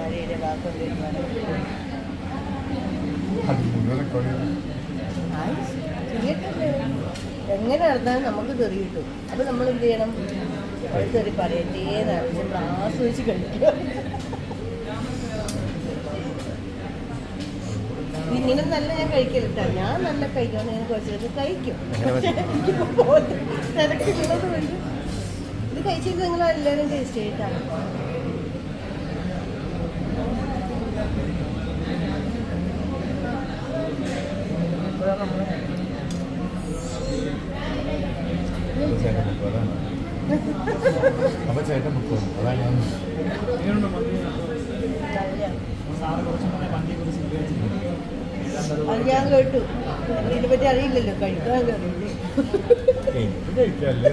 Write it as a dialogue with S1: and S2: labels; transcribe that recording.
S1: ഭാര്യയുടെ വാക്കൊക്കെ എങ്ങനെ നടന്നാലും നമുക്ക് തെറി കിട്ടും. അപ്പം നമ്മൾ എന്ത് ചെയ്യണം? അത് തെറി പറയട്ടേ നടച്ച് നമ്മൾ ആസ്വദിച്ച് കഴിക്കുക. ഇങ്ങനെ നല്ല ഞാൻ കഴിക്കലിട്ടാ. ഞാൻ നല്ല കഴിക്കണം, ഞാൻ കുറച്ചൊക്കെ കഴിക്കും. പക്ഷേ എനിക്കിപ്പോൾ തിരക്കുള്ളത് കൊണ്ട് ഇത് കഴിച്ചിട്ട് നിങ്ങളെല്ലാവരും ടേസ്റ്റ് ചെയ്തിട്ടാണ്.
S2: അപ്പൊ ചേട്ടൻ മുക്കും അതാ ഞാൻ
S1: അത് ഞാൻ കേട്ടു. ഇതിനെ പറ്റി അറിയില്ലല്ലോ, കഴിക്കാൻ കയറിയില്ലേ?
S2: എനിക്ക് കഴിക്കാല്ലേ.